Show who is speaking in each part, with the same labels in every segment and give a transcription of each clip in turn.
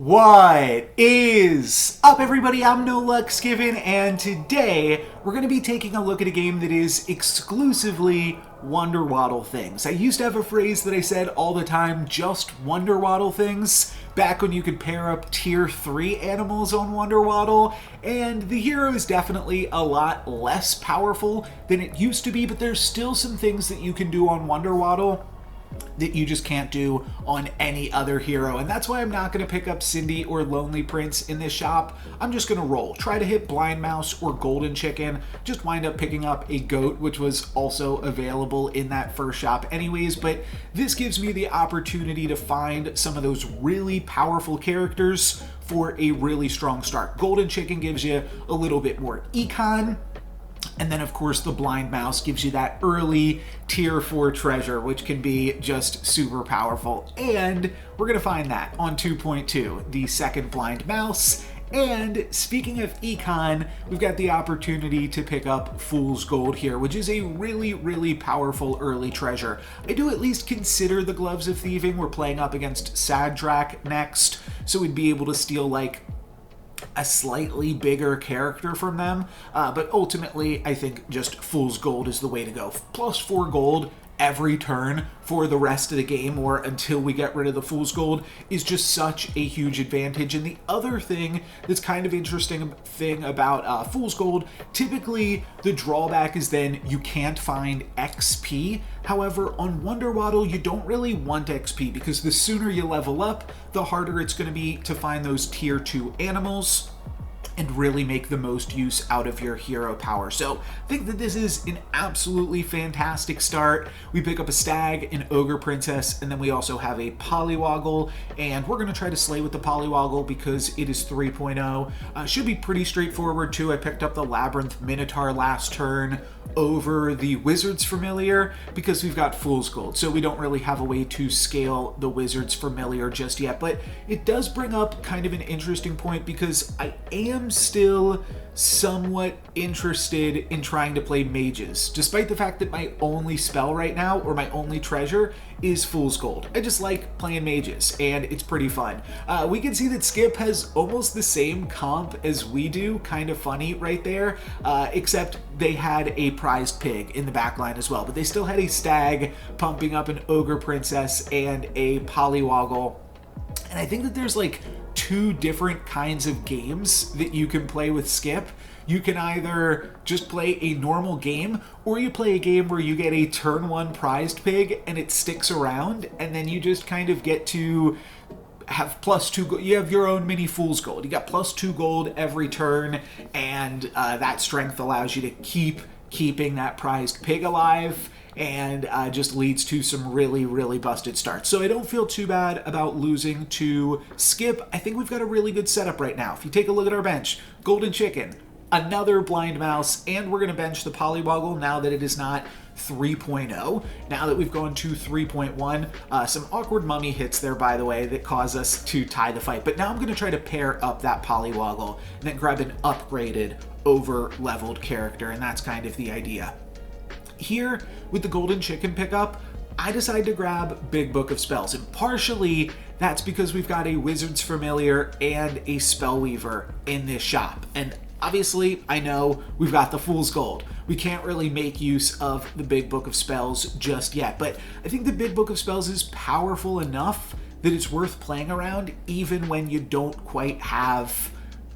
Speaker 1: What is up, everybody? I'm No Luck Skiven, and today we're going to be taking a look at a game that is exclusively Wonder Waddle things. I used to have a phrase that I said all the time, just Wonder Waddle things, back when you could pair up tier 3 animals on Wonder Waddle, and the hero is definitely a lot less powerful than it used to be, but there's still some things that you can do on Wonder Waddle that you just can't do on any other hero. And that's why I'm not going to pick up Cindy or Lonely Prince in this shop. I'm just going to roll. Try to hit Blind Mouse or Golden Chicken. Just wind up picking up a goat, which was also available in that first shop anyways. But this gives me the opportunity to find some of those really powerful characters for a really strong start. Golden Chicken gives you a little bit more econ. And then, of course, the Blind Mouse gives you that early tier 4 treasure, which can be just super powerful. And we're going to find that on 2.2, the second Blind Mouse. And speaking of econ, we've got the opportunity to pick up Fool's Gold here, which is a really, really powerful early treasure. I do at least consider the Gloves of Thieving. We're playing up against Sadrak next, so we'd be able to steal, like, a slightly bigger character from them, but ultimately I think just Fool's Gold is the way to go. Plus 4 gold every turn for the rest of the game, or until we get rid of the Fool's Gold, is just such a huge advantage. And the other thing that's kind of interesting thing about Fool's Gold, typically the drawback is then you can't find XP. However, on Wonder Waddle, you don't really want XP, because the sooner you level up, the harder it's going to be to find those tier 2 animals and really make the most use out of your hero power. So I think that this is an absolutely fantastic start. We pick up a stag, an ogre princess, and then we also have a polywoggle, and we're going to try to slay with the polywoggle because it is 3.0. Should be pretty straightforward too. I picked up the labyrinth minotaur last turn over the wizard's familiar because we've got Fool's Gold, so we don't really have a way to scale the wizard's familiar just yet. But it does bring up kind of an interesting point, because I am still somewhat interested in trying to play mages, despite the fact that my only spell right now, or my only treasure, is Fool's Gold. I just like playing mages, and it's pretty fun. We can see that Skip has almost the same comp as we do, kind of funny right there, except they had a prized pig in the backline as well, but they still had a stag pumping up an ogre princess and a polywoggle. And I think that there's like 2 different kinds of games that you can play with Skip. You can either just play a normal game, or you play a game where you get a turn 1 prized pig and it sticks around, and then you just kind of get to have plus 2 gold. You have your own mini Fool's Gold. You got plus 2 gold every turn, and that strength allows you to keeping that prized pig alive, and just leads to some really, really busted starts. So I don't feel too bad about losing to Skip. I think we've got a really good setup right now. If you take a look at our bench, Golden Chicken, another Blind Mouse, and we're going to bench the polywoggle now that it is not 3.0. Now that we've gone to 3.1, some awkward mummy hits there, by the way, that cause us to tie the fight. But now I'm going to try to pair up that polywoggle and then grab an upgraded, over-leveled character, and that's kind of the idea. Here, with the Golden Chicken pickup, I decided to grab Big Book of Spells, and partially that's because we've got a Wizard's Familiar and a Spellweaver in this shop. And obviously, I know we've got the Fool's Gold. We can't really make use of the Big Book of Spells just yet, but I think the Big Book of Spells is powerful enough that it's worth playing around, even when you don't quite have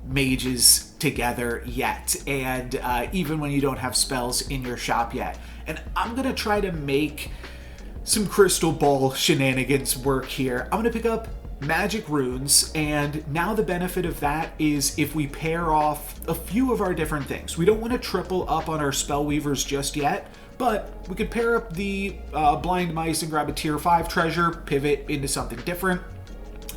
Speaker 1: mages together yet, and even when you don't have spells in your shop yet. And I'm gonna try to make some crystal ball shenanigans work here. I'm gonna pick up magic runes, and now the benefit of that is if we pair off a few of our different things. We don't want to triple up on our spellweavers just yet, but we could pair up the blind mice and grab a tier 5 treasure, pivot into something different.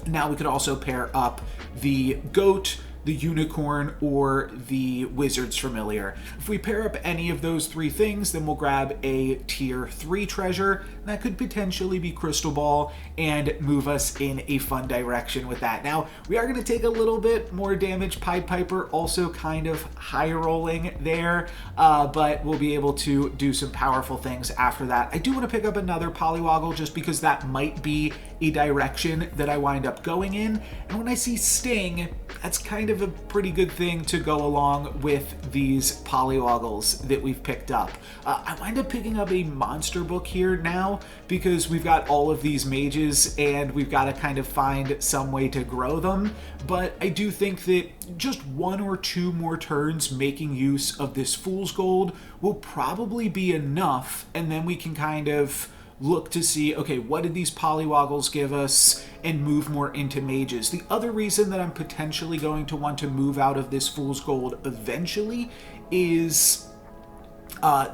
Speaker 1: Now we could also pair up the goat, the unicorn, or the wizard's familiar. If we pair up any of those three things, then we'll grab a tier 3 treasure. That could potentially be Crystal Ball and move us in a fun direction with that. Now, we are going to take a little bit more damage. Pied Piper also kind of high rolling there, but we'll be able to do some powerful things after that. I do want to pick up another Polywoggle just because that might be a direction that I wind up going in. And when I see Sting, that's kind of a pretty good thing to go along with these Polywoggles that we've picked up. I wind up picking up a monster book here now because we've got all of these mages and we've got to kind of find some way to grow them. But I do think that just 1 or 2 more turns making use of this Fool's Gold will probably be enough, and then we can kind of look to see, okay, what did these Polywoggles give us, and move more into mages. The other reason that I'm potentially going to want to move out of this Fool's Gold eventually is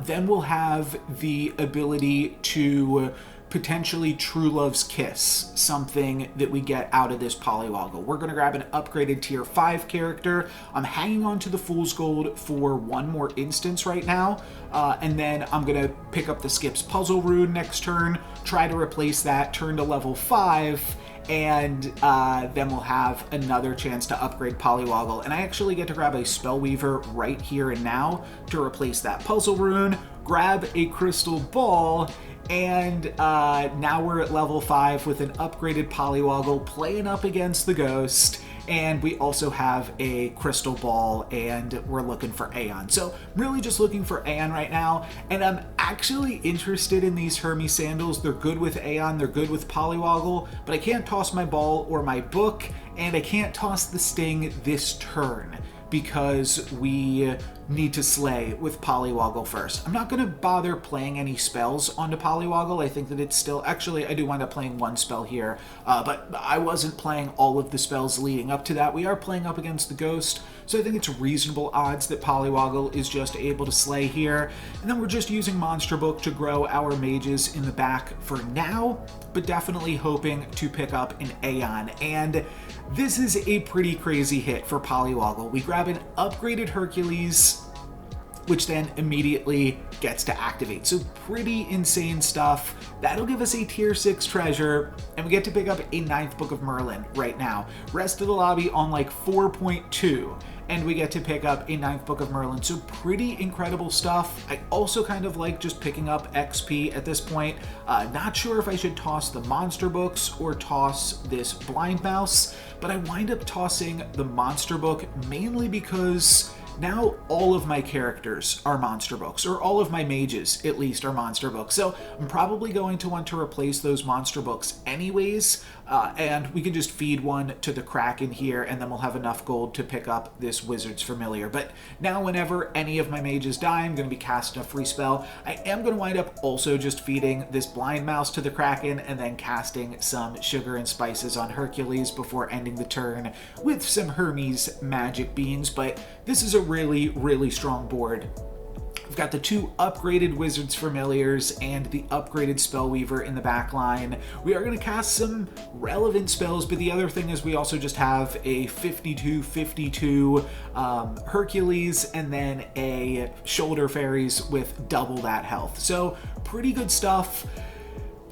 Speaker 1: then we'll have the ability to potentially True Love's Kiss, something that we get out of this Polywoggle. We're going to grab an upgraded tier 5 character. I'm hanging on to the Fool's Gold for 1 more instance right now, and then I'm going to pick up the Skip's Puzzle Rune next turn, try to replace that, turn to level 5, and then we'll have another chance to upgrade Polywoggle. And I actually get to grab a Spellweaver right here and now to replace that Puzzle Rune, grab a Crystal Ball, and now we're at level 5 with an upgraded Polywoggle playing up against the Ghost, and we also have a Crystal Ball, and we're looking for Aeon. So really just looking for Aeon right now, and I'm actually interested in these Hermes Sandals. They're good with Aeon, they're good with Polywoggle, but I can't toss my ball or my book, and I can't toss the Sting this turn because we need to slay with Polywoggle first. I'm not going to bother playing any spells onto Polywoggle. I think that it's still... Actually, I do wind up playing 1 spell here, but I wasn't playing all of the spells leading up to that. We are playing up against the Ghost, so I think it's reasonable odds that Polywoggle is just able to slay here. And then we're just using Monster Book to grow our mages in the back for now, but definitely hoping to pick up an Aeon. And this is a pretty crazy hit for Polywoggle. We grab an upgraded Hercules, which then immediately gets to activate. So pretty insane stuff. That'll give us a tier 6 treasure, and we get to pick up a 9th Book of Merlin right now. Rest of the lobby on like 4.2, and we get to pick up a 9th Book of Merlin. So pretty incredible stuff. I also kind of like just picking up XP at this point. Not sure if I should toss the monster books or toss this blind mouse, but I wind up tossing the monster book mainly because now all of my characters are monster books, or all of my mages at least are monster books. So I'm probably going to want to replace those monster books anyways, and we can just feed one to the Kraken here, and then we'll have enough gold to pick up this Wizard's Familiar. But now whenever any of my mages die, I'm going to be casting a free spell. I am going to wind up also just feeding this blind mouse to the Kraken, and then casting some sugar and spices on Hercules before ending the turn with some Hermes magic beans. But this is a really, really strong board. We've got the 2 upgraded Wizard's Familiars and the upgraded Spellweaver in the back line. We are going to cast some relevant spells, but the other thing is we also just have a 52-52 Hercules and then a Shoulder Fairies with double that health. So pretty good stuff.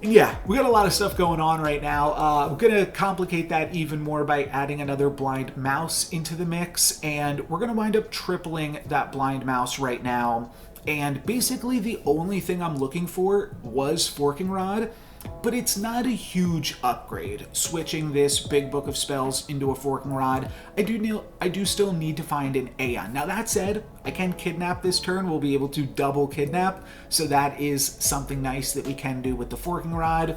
Speaker 1: Yeah, we got a lot of stuff going on right now. I'm going to complicate that even more by adding another blind mouse into the mix, and we're going to wind up tripling that blind mouse right now. And basically the only thing I'm looking for was Forking Rod, but it's not a huge upgrade switching this big book of spells into a Forking Rod. I do still need to find an Aeon. Now that said, I can kidnap this turn. We'll be able to double kidnap, so that is something nice that we can do with the Forking Rod.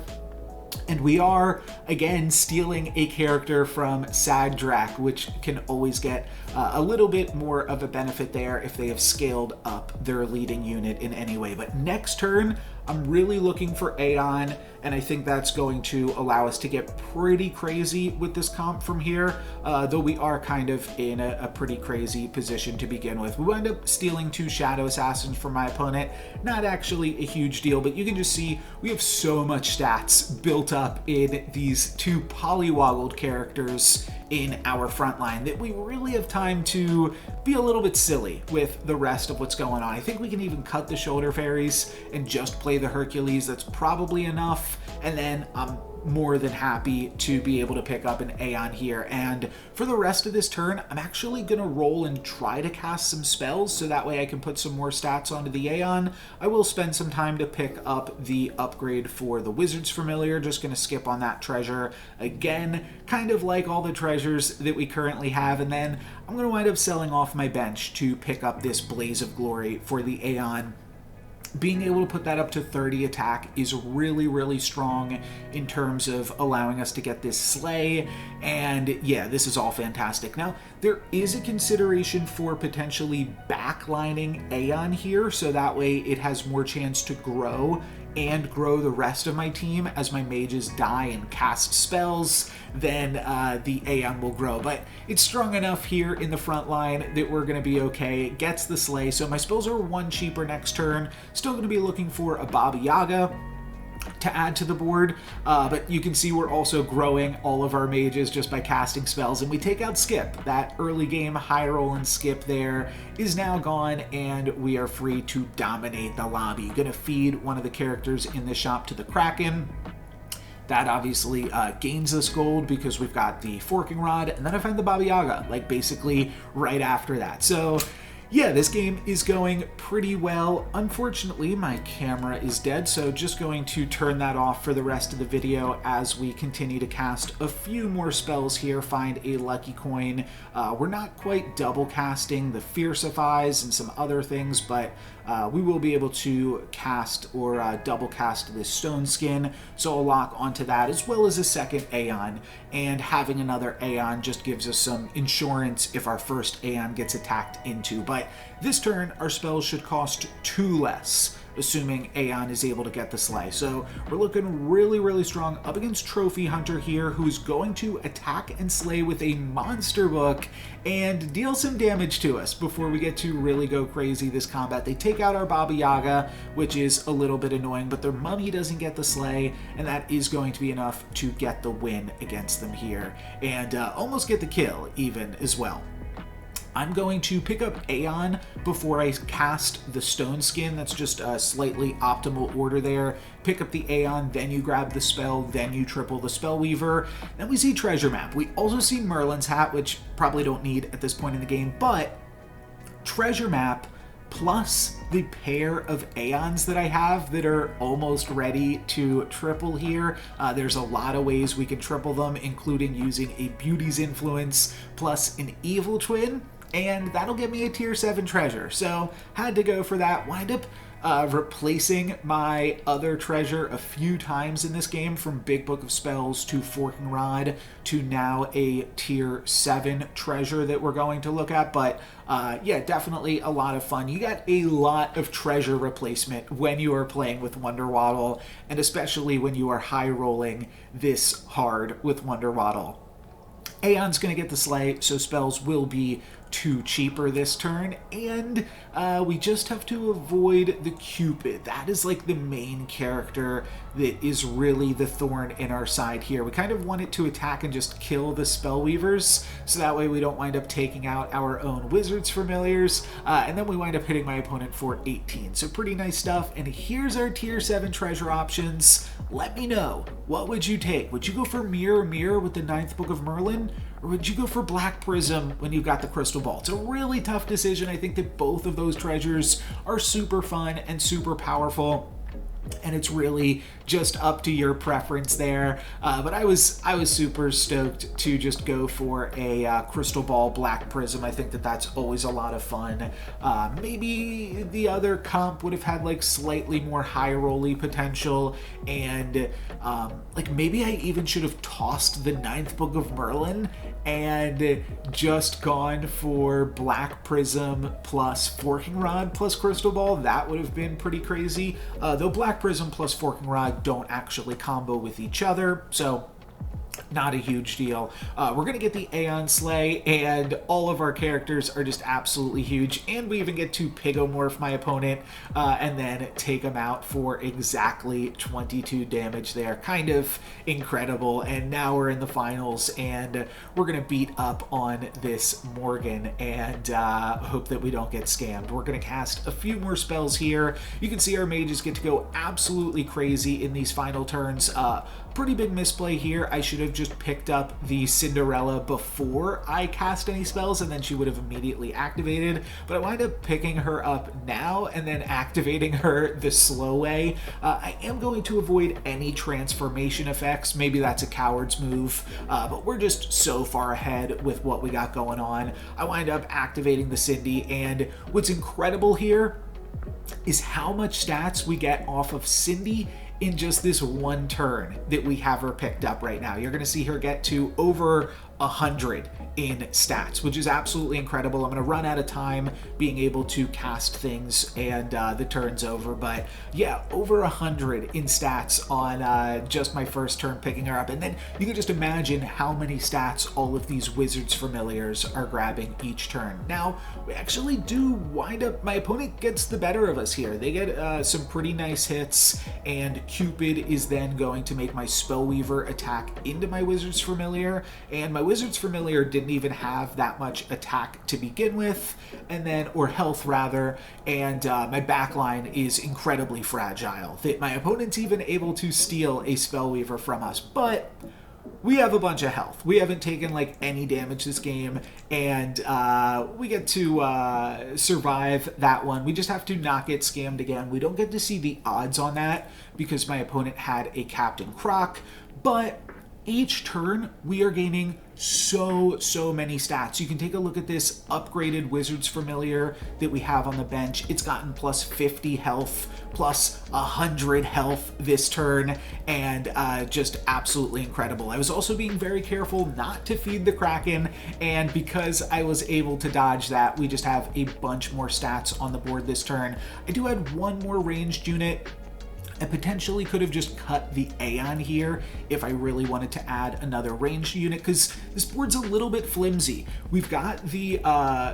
Speaker 1: And we are, again, stealing a character from Sagdrak, which can always get a little bit more of a benefit there if they have scaled up their leading unit in any way. But next turn, I'm really looking for Aeon, and I think that's going to allow us to get pretty crazy with this comp from here, though we are kind of in a pretty crazy position to begin with. We wind up stealing 2 Shadow Assassins from my opponent. Not actually a huge deal, but you can just see we have so much stats built up in these 2 polywoggled characters in our front line that we really have time to be a little bit silly with the rest of what's going on. I think we can even cut the Shoulder Fairies and just play the Hercules. That's probably enough, and then I'm more than happy to be able to pick up an Aeon here. And for the rest of this turn, I'm actually going to roll and try to cast some spells so that way I can put some more stats onto the Aeon. I will spend some time to pick up the upgrade for the Wizard's Familiar. Just going to skip on that treasure again, kind of like all the treasures that we currently have. And then I'm going to wind up selling off my bench to pick up this Blaze of Glory for the Aeon. Being able to put that up to 30 attack is really, really strong in terms of allowing us to get this Slay, and yeah, this is all fantastic. Now, there is a consideration for potentially backlining Aeon here, so that way it has more chance to grow and grow the rest of my team. As my mages die and cast spells, then the Aeon will grow. But it's strong enough here in the front line that we're going to be okay. It gets the Slay, so my spells are 1 cheaper next turn. Still going to be looking for a Baba Yaga to add to the board, but you can see we're also growing all of our mages just by casting spells, and we take out Skip. That early game high roll and Skip there is now gone, and we are free to dominate the lobby. Gonna feed one of the characters in the shop to the Kraken. That obviously gains us gold because we've got the Forking Rod, and then I find the Baba Yaga, like basically right after that. So yeah, this game is going pretty well. Unfortunately, my camera is dead, so just going to turn that off for the rest of the video as we continue to cast a few more spells here, find a lucky coin. We're not quite double casting the Fiercifies and some other things, but we will be able to cast or double cast this Stone Skin, so I'll lock onto that as well as a second Aeon, and having another Aeon just gives us some insurance if our first Aeon gets attacked into. But this turn, our spells should cost 2 less, assuming Aeon is able to get the Slay. So we're looking really, really strong up against Trophy Hunter here, who's going to attack and slay with a Monster Book and deal some damage to us before we get to really go crazy this combat. They take out our Baba Yaga, which is a little bit annoying, but their Mummy doesn't get the Slay, and that is going to be enough to get the win against them here, and almost get the kill even as well. I'm going to pick up Aeon before I cast the Stone Skin. That's just a slightly optimal order there. Pick up the Aeon, then you grab the spell, then you triple the Spellweaver. Then we see Treasure Map. We also see Merlin's Hat, which probably don't need at this point in the game, but Treasure Map plus the pair of Aeons that I have that are almost ready to triple here. There's a lot of ways we can triple them, including using a Beauty's Influence plus an Evil Twin, and that'll get me a tier 7 treasure. So had to go for that. Wind up replacing my other treasure a few times in this game, from Big Book of Spells to Forking Rod to now a tier 7 treasure that we're going to look at. But yeah, definitely a lot of fun. You got a lot of treasure replacement when you are playing with Wonder Waddle, and especially when you are high rolling this hard with Wonder Waddle. Aeon's going to get the Slay, so spells will be 2 cheaper this turn, and we just have to avoid the Cupid. That is like the main character that is really the thorn in our side here. We kind of want it to attack and just kill the Spellweavers, so that way we don't wind up taking out our own Wizard's Familiars, and then we wind up hitting my opponent for 18. So pretty nice stuff, and here's our tier 7 treasure options. Let me know, what would you take? Would you go for Mirror Mirror with the 9th Book of Merlin? Or would you go for Black Prism when you've got the Crystal Ball? It's a really tough decision. I think that both of those treasures are super fun and super powerful, and it's really just up to your preference there. But I was super stoked to just go for a Crystal Ball Black Prism. I think that that's always a lot of fun. Maybe the other comp would have had like slightly more high rolly potential, and like maybe I even should have tossed the 9th Book of Merlin and just gone for Black Prism plus Forking Rod plus Crystal Ball. That would have been pretty crazy. Though Black Prism plus Forking Rod don't actually combo with each other, so not a huge deal. We're going to get the Aeon Slay, and all of our characters are just absolutely huge, and we even get to Pigomorph my opponent and then take him out for exactly 22 damage there. Kind of incredible, and now we're in the finals, and we're going to beat up on this Morgan and hope that we don't get scammed. We're going to cast a few more spells here. You can see our mages get to go absolutely crazy in these final turns. Pretty big misplay here. I should have just picked up the Cinderella before I cast any spells, and then she would have immediately activated, but I wind up picking her up now and then activating her the slow way. I am going to avoid any transformation effects. Maybe that's a coward's move, but we're just so far ahead with what we got going on. I wind up activating the Cindy, and what's incredible here is how much stats we get off of Cindy in just this one turn that we have her picked up right now. You're going to see her get to over 100 in stats, which is absolutely incredible. I'm going to run out of time being able to cast things and the turn's over, but yeah, over 100 in stats on just my first turn picking her up. And then you can just imagine how many stats all of these Wizards familiars are grabbing each turn. Now, we actually do wind up, my opponent gets the better of us here. They get some pretty nice hits, and Cupid is then going to make my Spellweaver attack into my Wizards familiar, and my Wizard's Familiar didn't even have that much attack to begin with, and then, or health rather, and my backline is incredibly fragile. That my opponent's even able to steal a Spellweaver from us, but we have a bunch of health. We haven't taken like any damage this game, and we get to survive that one. We just have to not get scammed again. We don't get to see the odds on that because my opponent had a Captain Croc, but each turn we are gaining so many stats. You can take a look at this upgraded Wizards Familiar that we have on the bench. It's gotten plus 50 health, plus 100 health this turn, and just absolutely incredible. I was also being very careful not to feed the Kraken, and because I was able to dodge that, we just have a bunch more stats on the board this turn. I do add one more ranged unit. I potentially could have just cut the Aeon here if I really wanted to add another ranged unit, because this board's a little bit flimsy. We've got the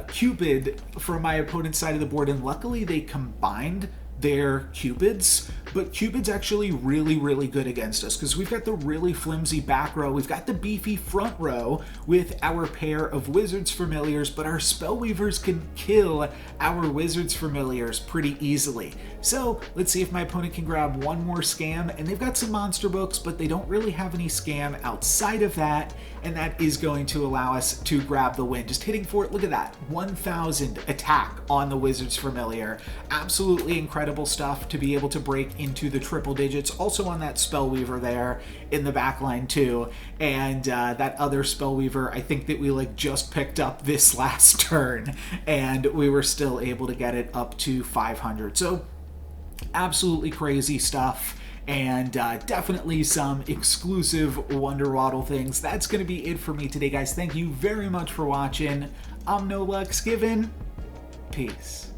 Speaker 1: Cupid from my opponent's side of the board, and luckily they combined their Cupids, but Cupid's actually really good against us because we've got the really flimsy back row, we've got the beefy front row with our pair of Wizards Familiars, but our Spellweavers can kill our Wizards Familiars pretty easily. So let's see if my opponent can grab one more scam, and they've got some monster books, but they don't really have any scam outside of that, and that is going to allow us to grab the win. Just hitting for it, look at that, 1,000 attack on the Wizards Familiar. Absolutely incredible stuff to be able to break into the triple digits. Also on that Spellweaver there in the back line too, and that other Spellweaver I think that we like just picked up this last turn, and we were still able to get it up to 500. So absolutely crazy stuff, and definitely some exclusive Wonder Waddle things. That's going to be it for me today, guys. Thank you very much for watching. I'm No Luck's Given. Peace.